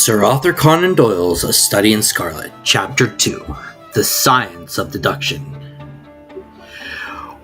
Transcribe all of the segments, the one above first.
Sir Arthur Conan Doyle's A Study in Scarlet, Chapter 2, The Science of Deduction.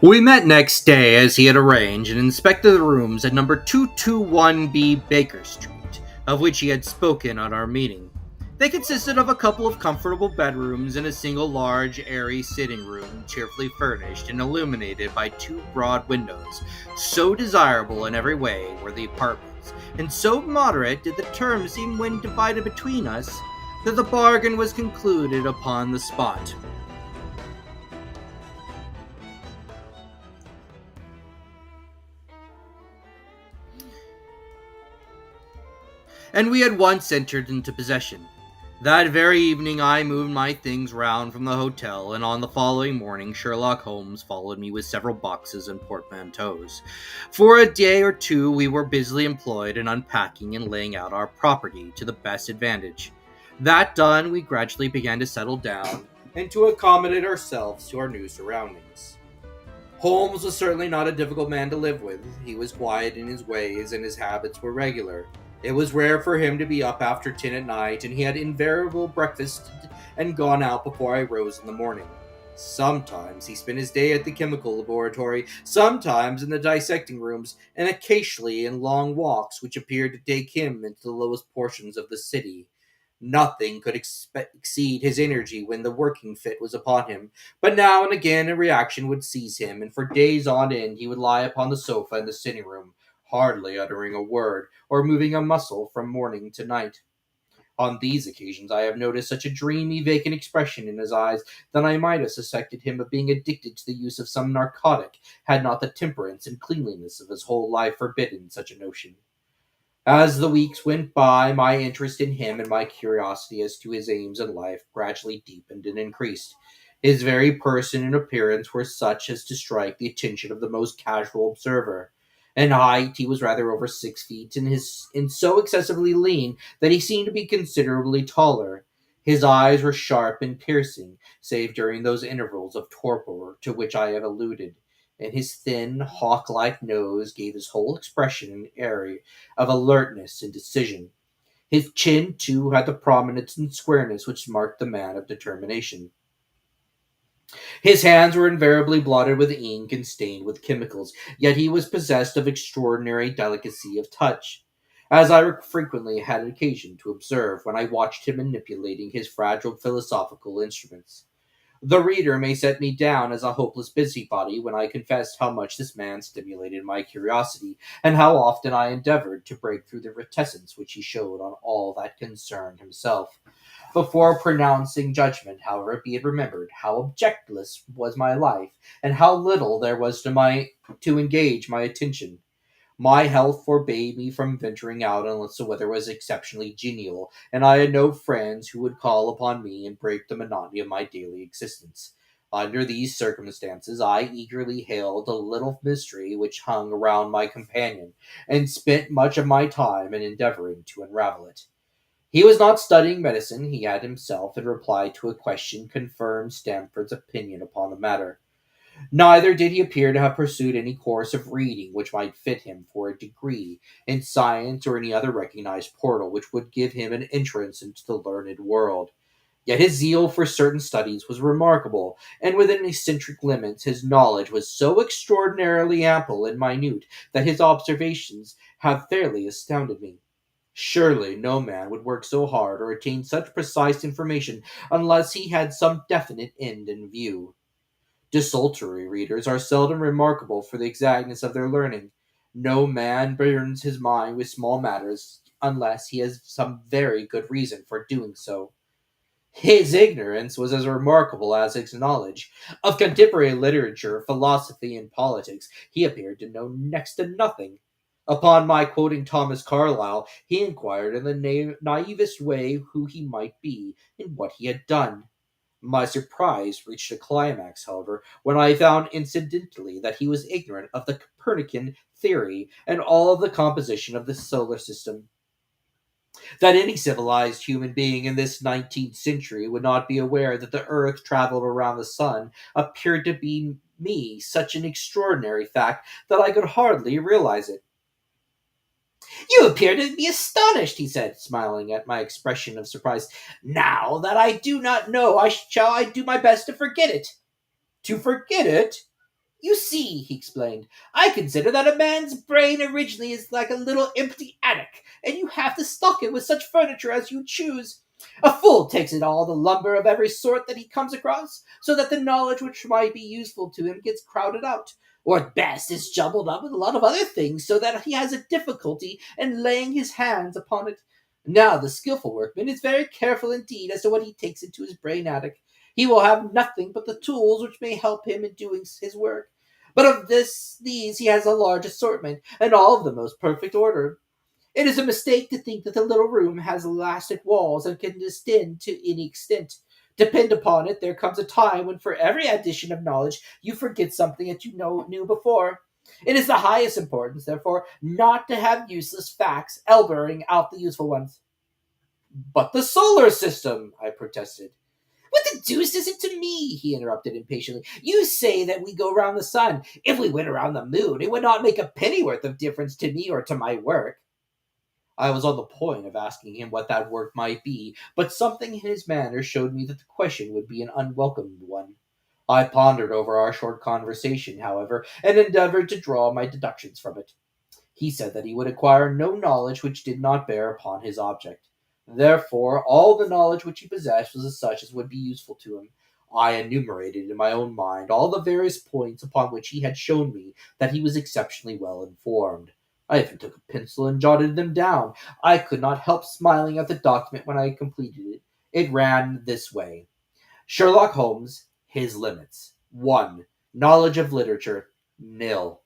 We met next day as he had arranged and inspected the rooms at number 221B Baker Street, of which he had spoken at our meeting. They consisted of a couple of comfortable bedrooms and a single large, airy sitting room, cheerfully furnished and illuminated by two broad windows. So desirable in every way were the apartments, and so moderate did the terms seem when divided between us, that the bargain was concluded upon the spot. And we had once entered into possession. That very evening I moved my things round from the hotel, and on the following morning Sherlock Holmes followed me with several boxes and portmanteaus. For a day or two we were busily employed in unpacking and laying out our property to the best advantage. That done, we gradually began to settle down and to accommodate ourselves to our new surroundings. Holmes was certainly not a difficult man to live with. He was quiet in his ways, and his habits were regular. It was rare for him to be up after 10 at night, and he had invariable breakfast and gone out before I rose in the morning. Sometimes he spent his day at the chemical laboratory, sometimes in the dissecting rooms, and occasionally in long walks which appeared to take him into the lowest portions of the city. Nothing could exceed his energy when the working fit was upon him, but now and again a reaction would seize him, and for days on end he would lie upon the sofa in the sitting room, hardly uttering a word or moving a muscle from morning to night. On these occasions I have noticed such a dreamy, vacant expression in his eyes that I might have suspected him of being addicted to the use of some narcotic, had not the temperance and cleanliness of his whole life forbidden such a notion. As the weeks went by, my interest in him and my curiosity as to his aims in life gradually deepened and increased. His very person and appearance were such as to strike the attention of the most casual observer. In height, he was rather over 6 feet, and so excessively lean that he seemed to be considerably taller. His eyes were sharp and piercing, save during those intervals of torpor to which I have alluded, and his thin, hawk-like nose gave his whole expression an air of alertness and decision. His chin, too, had the prominence and squareness which marked the man of determination. His hands were invariably blotted with ink and stained with chemicals, yet he was possessed of extraordinary delicacy of touch, as I frequently had occasion to observe when I watched him manipulating his fragile philosophical instruments. The reader may set me down as a hopeless busybody when I confess how much this man stimulated my curiosity, and how often I endeavored to break through the reticence which he showed on all that concerned himself. Before pronouncing judgment, however, be it remembered how objectless was my life, and how little there was to engage my attention. My health forbade me from venturing out unless the weather was exceptionally genial, and I had no friends who would call upon me and break the monotony of my daily existence. Under these circumstances, I eagerly hailed the little mystery which hung around my companion, and spent much of my time in endeavoring to unravel it. He was not studying medicine. He had himself, in reply to a question, confirmed Stamford's opinion upon the matter. Neither did he appear to have pursued any course of reading which might fit him for a degree in science or any other recognized portal which would give him an entrance into the learned world. Yet his zeal for certain studies was remarkable, and within eccentric limits his knowledge was so extraordinarily ample and minute that his observations have fairly astounded me. Surely no man would work so hard or attain such precise information unless he had some definite end in view. Desultory readers are seldom remarkable for the exactness of their learning. No man burns his mind with small matters unless he has some very good reason for doing so. His ignorance was as remarkable as his knowledge. Of contemporary literature, philosophy, and politics, he appeared to know next to nothing. Upon my quoting Thomas Carlyle, he inquired in the naivest way who he might be and what he had done. My surprise reached a climax, however, when I found incidentally that he was ignorant of the Copernican theory and all of the composition of the solar system. That any civilized human being in this 19th century would not be aware that the earth traveled around the sun appeared to be me such an extraordinary fact that I could hardly realize it. You appear to be astonished, he said, smiling at my expression of surprise. Now that I do not know, shall I do my best to forget it. To forget it? You see, he explained, I consider that a man's brain originally is like a little empty attic, and you have to stock it with such furniture as you choose. A fool takes in all the lumber of every sort that he comes across, so that the knowledge which might be useful to him gets crowded out, or at best is jumbled up with a lot of other things, so that he has a difficulty in laying his hands upon it. Now the skilful workman is very careful indeed as to what he takes into his brain attic. He will have nothing but the tools which may help him in doing his work. But of these he has a large assortment, and all of the most perfect order. It is a mistake to think that the little room has elastic walls and can distend to any extent. Depend upon it, there comes a time when for every addition of knowledge you forget something that knew before. It is the highest importance, therefore, not to have useless facts elbowing out the useful ones. But the solar system, I protested. What the deuce is it to me? He interrupted impatiently. You say that we go round the sun. If we went around the moon, it would not make a pennyworth of difference to me or to my work. I was on the point of asking him what that work might be, but something in his manner showed me that the question would be an unwelcome one. I pondered over our short conversation, however, and endeavored to draw my deductions from it. He said that he would acquire no knowledge which did not bear upon his object. Therefore, all the knowledge which he possessed was such as would be useful to him. I enumerated in my own mind all the various points upon which he had shown me that he was exceptionally well informed. I even took a pencil and jotted them down. I could not help smiling at the document when I had completed it. It ran this way: Sherlock Holmes, his limits. 1. Knowledge of literature, nil.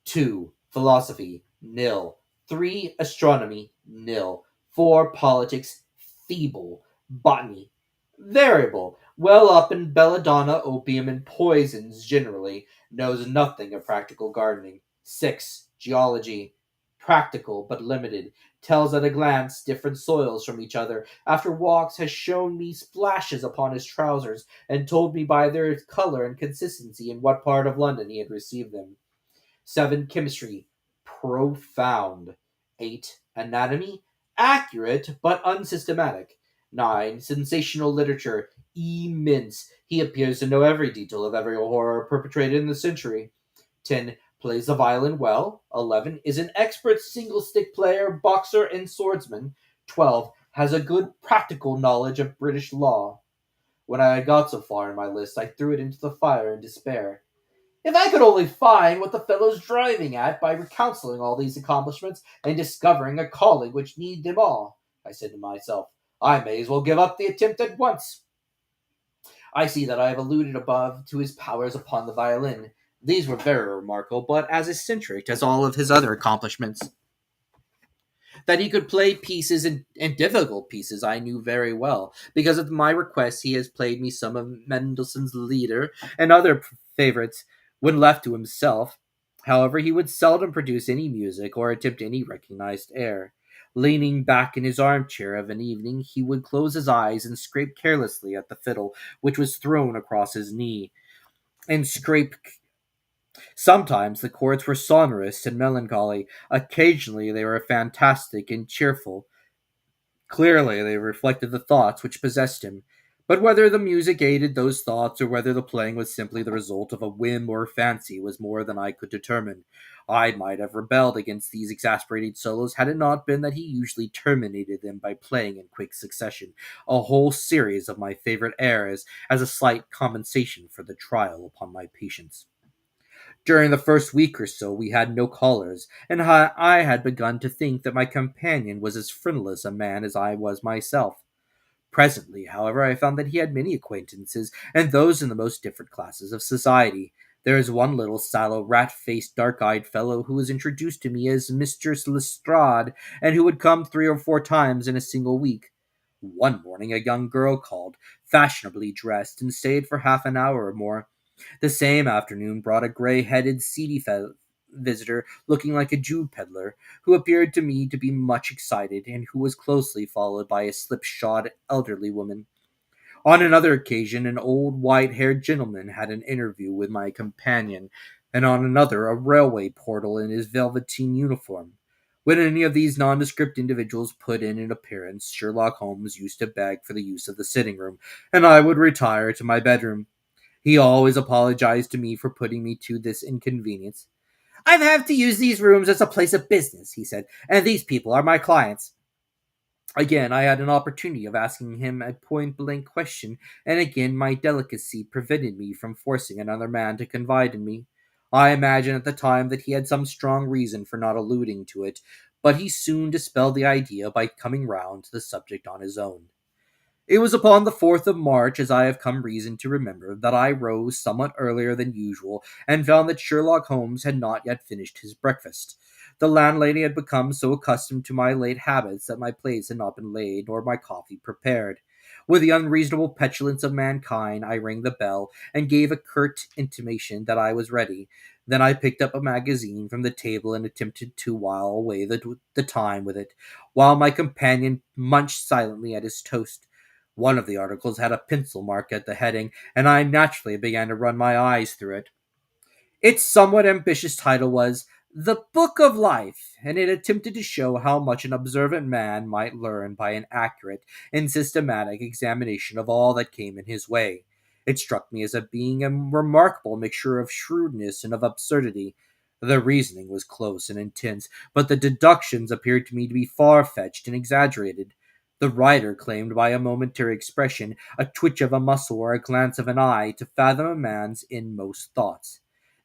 2. Philosophy, nil. 3. Astronomy, nil. 4. Politics, feeble. Botany, variable. Well up in belladonna, opium, and poisons generally. Knows nothing of practical gardening. 6. Geology, practical but limited. Tells at a glance different soils from each other. After walks has shown me splashes upon his trousers, and told me by their color and consistency in what part of London he had received them. 7. Chemistry, profound. 8. Anatomy, accurate but unsystematic. 9. Sensational literature, immense. He appears to know every detail of every horror perpetrated in the century. 10. Plays the violin well. 11. Is an expert single-stick player, boxer, and swordsman. 12. Has a good practical knowledge of British law. When I had got so far in my list, I threw it into the fire in despair. If I could only find what the fellow's driving at by recounseling all these accomplishments and discovering a calling which needed them all, I said to myself, I may as well give up the attempt at once. I see that I have alluded above to his powers upon the violin. These were very remarkable, but as eccentric as all of his other accomplishments. That he could play pieces and difficult pieces I knew very well. Because of my request, he has played me some of Mendelssohn's Lieder and other favorites when left to himself. However, he would seldom produce any music or attempt any recognized air. Leaning back in his armchair of an evening, he would close his eyes and scrape carelessly at the fiddle, which was thrown across his knee, and scrape. Sometimes the chords were sonorous and melancholy. Occasionally they were fantastic and cheerful. Clearly they reflected the thoughts which possessed him. But whether the music aided those thoughts or whether the playing was simply the result of a whim or fancy was more than I could determine. I might have rebelled against these exasperating solos had it not been that he usually terminated them by playing in quick succession a whole series of my favorite airs as a slight compensation for the trial upon my patience. During the first week or so we had no callers, and I had begun to think that my companion was as friendless a man as I was myself. Presently, however, I found that he had many acquaintances, and those in the most different classes of society. There is one little sallow, rat-faced, dark-eyed fellow who was introduced to me as Mr. Lestrade, and who would come 3 or 4 times in a single week. One morning a young girl called, fashionably dressed, and stayed for half an hour or more. The same afternoon brought a gray-headed, seedy visitor, looking like a Jew peddler, who appeared to me to be much excited, and who was closely followed by a slipshod elderly woman. On another occasion, an old white-haired gentleman had an interview with my companion, and on another, a railway porter in his velveteen uniform. When any of these nondescript individuals put in an appearance, Sherlock Holmes used to beg for the use of the sitting room, and I would retire to my bedroom. He always apologized to me for putting me to this inconvenience. "I have to use these rooms as a place of business," he said, "and these people are my clients." Again, I had an opportunity of asking him a point blank question, and again my delicacy prevented me from forcing another man to confide in me. I imagine at the time that he had some strong reason for not alluding to it, but he soon dispelled the idea by coming round to the subject on his own. It was upon the 4th of March, as I have come reason to remember, that I rose somewhat earlier than usual and found that Sherlock Holmes had not yet finished his breakfast. The landlady had become so accustomed to my late habits that my plates had not been laid nor my coffee prepared. With the unreasonable petulance of mankind, I rang the bell and gave a curt intimation that I was ready. Then I picked up a magazine from the table and attempted to while away the time with it, while my companion munched silently at his toast. One of the articles had a pencil mark at the heading, and I naturally began to run my eyes through it. Its somewhat ambitious title was The Book of Life, and it attempted to show how much an observant man might learn by an accurate and systematic examination of all that came in his way. It struck me as being a remarkable mixture of shrewdness and of absurdity. The reasoning was close and intense, but the deductions appeared to me to be far fetched and exaggerated. The writer claimed by a momentary expression, a twitch of a muscle, or a glance of an eye, to fathom a man's inmost thoughts.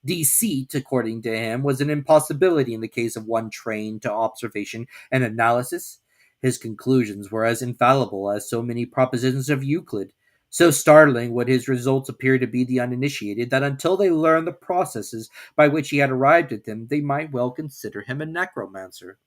Deceit, according to him, was an impossibility in the case of one trained to observation and analysis. His conclusions were as infallible as so many propositions of Euclid. So startling would his results appear to be the uninitiated that until they learned the processes by which he had arrived at them, they might well consider him a necromancer.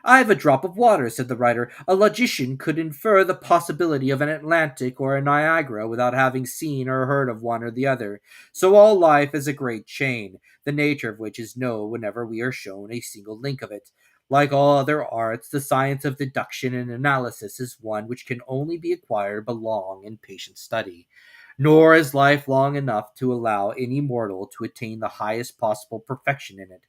"I have a drop of water," said the writer. "A logician could infer the possibility of an Atlantic or a Niagara without having seen or heard of one or the other. So all life is a great chain, the nature of which is known whenever we are shown a single link of it. Like all other arts, the science of deduction and analysis is one which can only be acquired by long and patient study. Nor is life long enough to allow any mortal to attain the highest possible perfection in it.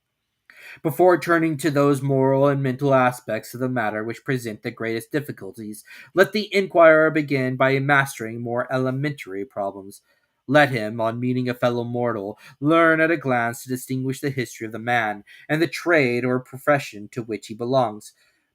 Before turning to those moral and mental aspects of the matter which present the greatest difficulties, let the inquirer begin by mastering more elementary problems. Let him, on meeting a fellow mortal, learn at a glance to distinguish the history of the man, and the trade or profession to which he belongs.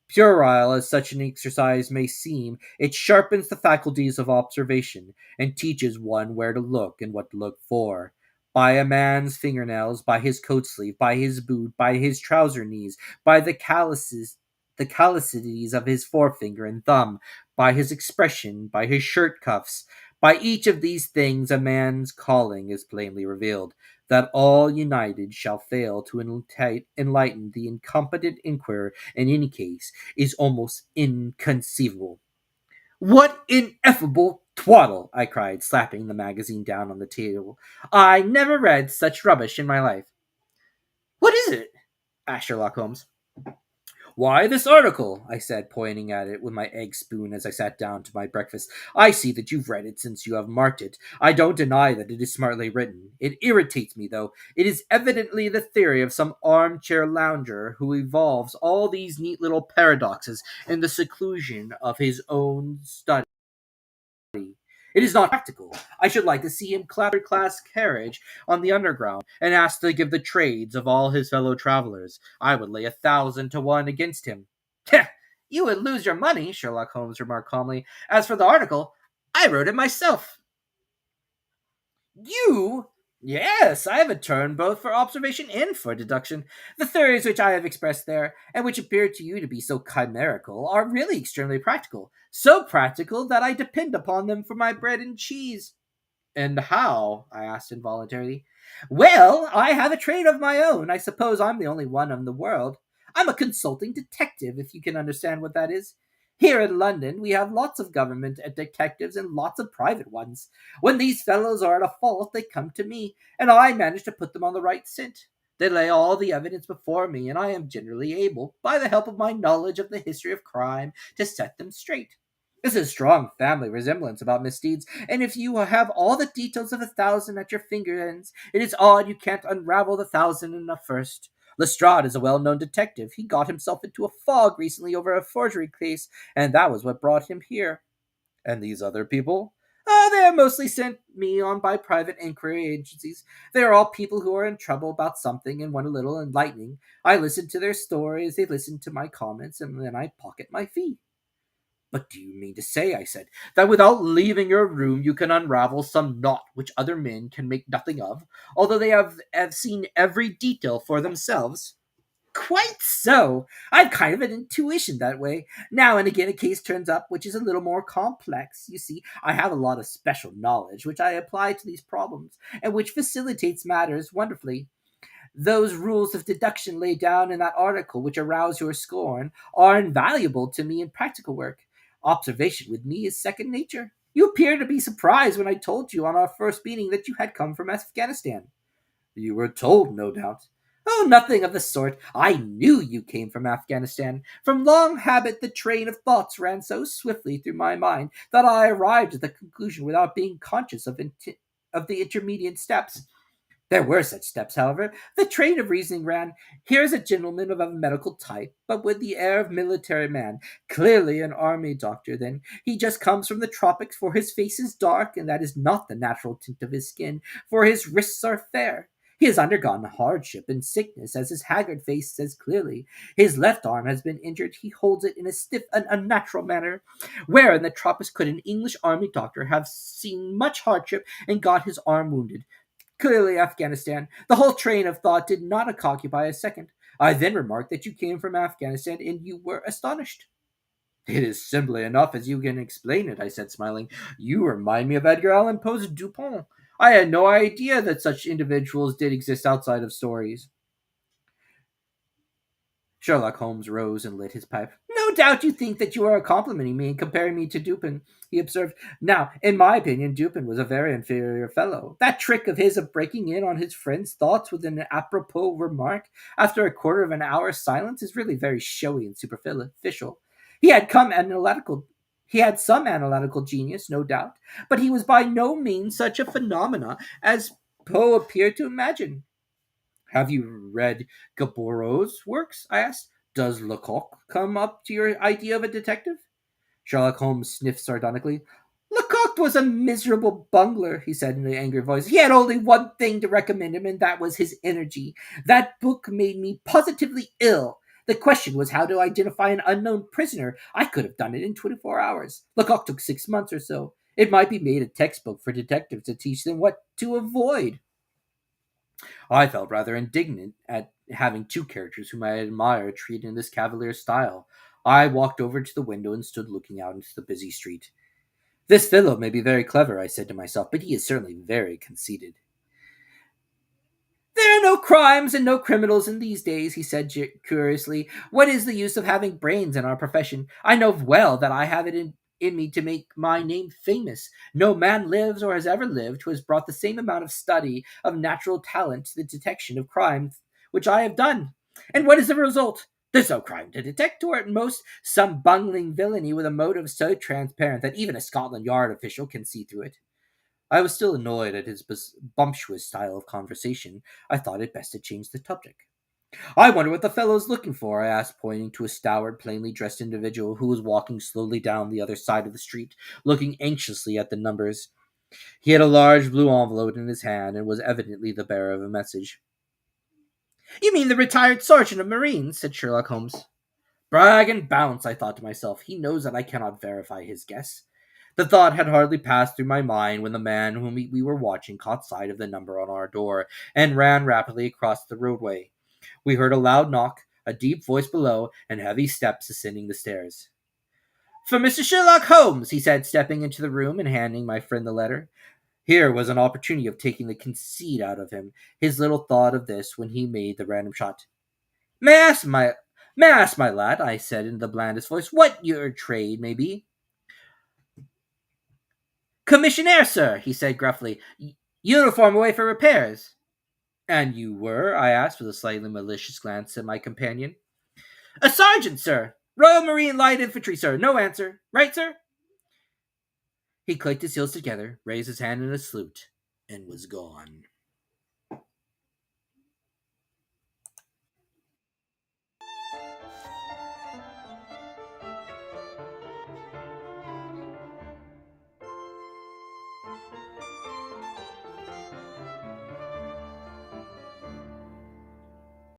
Puerile as such an exercise may seem, it sharpens the faculties of observation, and teaches one where to look and what to look for. By a man's fingernails, by his coat sleeve, by his boot, by his trouser knees, by the callosities of his forefinger and thumb, by his expression, by his shirt cuffs, by each of these things a man's calling is plainly revealed. That all united shall fail to enlighten the incompetent inquirer in any case is almost inconceivable. "What ineffable twaddle!" I cried, slapping the magazine down on the table. "I never read such rubbish in my life." "What is it?" asked Sherlock Holmes. "Why, this article," I said, pointing at it with my egg spoon as I sat down to my breakfast. "I see that you've read it since you have marked it. I don't deny that it is smartly written. It irritates me, though. It is evidently the theory of some armchair lounger who evolves all these neat little paradoxes in the seclusion of his own study. It is not practical. I should like to see him clap a class carriage on the Underground and ask to give the trades of all his fellow travelers. I would lay 1,000 to 1 against him." "You would lose your money," Sherlock Holmes remarked calmly. "As for the article, I wrote it myself." "You?" "Yes, I have a turn both for observation and for deduction. The theories which I have expressed there, and which appear to you to be so chimerical, are really extremely practical. So practical that I depend upon them for my bread and cheese." "And how?" I asked involuntarily. "Well, I have a trade of my own. I suppose I'm the only one in the world. I'm a consulting detective, if you can understand what that is. Here in London, we have lots of government detectives and lots of private ones. When these fellows are at a fault, they come to me, and I manage to put them on the right scent. They lay all the evidence before me, and I am generally able, by the help of my knowledge of the history of crime, to set them straight. There's a strong family resemblance about misdeeds, and if you have all the details of 1,000 at your finger ends, it is odd you can't unravel the 1,000 in the first. Lestrade is a well-known detective. He got himself into a fog recently over a forgery case, and that was what brought him here. And these other people? They are mostly sent me on by private inquiry agencies. They are all people who are in trouble about something and want a little enlightening. I listen to their stories, they listen to my comments, and then I pocket my fee. What do you mean to say, I said, that without leaving your room you can unravel some knot which other men can make nothing of, although they have seen every detail for themselves? Quite so. I've kind of an intuition that way. Now and again, a case turns up which is a little more complex. You see, I have a lot of special knowledge which I apply to these problems, and which facilitates matters wonderfully. Those rules of deduction laid down in that article which arouse your scorn are invaluable to me in practical work. Observation with me is second nature. You appear to be surprised when I told you on our first meeting that you had come from Afghanistan. You were told, no doubt. Oh, nothing of the sort. I knew you came from Afghanistan. From long habit, the train of thoughts ran so swiftly through my mind that I arrived at the conclusion without being conscious of the intermediate steps. There were such steps, however. The train of reasoning ran, here is a gentleman of a medical type, but with the air of military man. Clearly an army doctor, then. He just comes from the tropics, for his face is dark, and that is not the natural tint of his skin, for his wrists are fair. He has undergone hardship and sickness, as his haggard face says clearly. His left arm has been injured. He holds it in a stiff and unnatural manner. Where in the tropics could an English army doctor have seen much hardship and got his arm wounded? Clearly Afghanistan. The whole train of thought did not occupy a second. I then remarked that you came from Afghanistan, and you were astonished. It is simply enough as you can explain it, I said, smiling. You remind me of Edgar Allan Poe's Dupin. I had no idea that such individuals did exist outside of stories. Sherlock Holmes rose and lit his pipe. No doubt you think that you are complimenting me and comparing me to Dupin, he observed. Now, in my opinion, Dupin was a very inferior fellow. That trick of his of breaking in on his friend's thoughts with an apropos remark after a quarter of an hour's silence is really very showy and superficial. He had come analytical he had some analytical genius, no doubt, but he was by no means such a phenomena as Poe appeared to imagine. Have you read Gaboreau's works? I asked. Does Lecoq come up to your idea of a detective? Sherlock Holmes sniffed sardonically. Lecoq was a miserable bungler, he said in an angry voice. He had only one thing to recommend him, and that was his energy. That book made me positively ill. The question was how to identify an unknown prisoner. I could have done it in 24 hours. Lecoq took 6 months or so. It might be made a textbook for detectives to teach them what to avoid. I felt rather indignant at having two characters whom I admired treated in this cavalier style. I walked over to the window and stood looking out into the busy street. This fellow may be very clever, I said to myself, but he is certainly very conceited. There are no crimes and no criminals in these days, he said curiously. What is the use of having brains in our profession? I know well that I have it in me to make my name famous. No man lives or has ever lived who has brought the same amount of study of natural talent to the detection of crime which I have done. And what is the result? There's no crime to detect, or at most some bungling villainy with a motive so transparent that even a Scotland Yard official can see through it. I was still annoyed at his bumptious style of conversation. I thought it best to change the subject. I wonder what the fellow's looking for, I asked, pointing to a stalwart, plainly dressed individual who was walking slowly down the other side of the street, looking anxiously at the numbers. He had a large blue envelope in his hand and was evidently the bearer of a message. You mean the retired sergeant of Marines, said Sherlock Holmes. Brag and bounce, I thought to myself. He knows that I cannot verify his guess. The thought had hardly passed through my mind when the man whom we were watching caught sight of the number on our door and ran rapidly across the roadway. We heard a loud knock, a deep voice below, and heavy steps ascending the stairs. For Mr. Sherlock Holmes, he said, stepping into the room and handing my friend the letter. Here was an opportunity of taking the conceit out of him. His little thought of this when he made the random shot. May I ask, my lad, I said in the blandest voice, what your trade may be? Commissionaire, sir, he said gruffly. Uniform away for repairs. And you were? I asked with a slightly malicious glance at my companion. A sergeant, sir. Royal Marine Light Infantry, sir. No answer. Right, sir? He clicked his heels together, raised his hand in a salute, and was gone.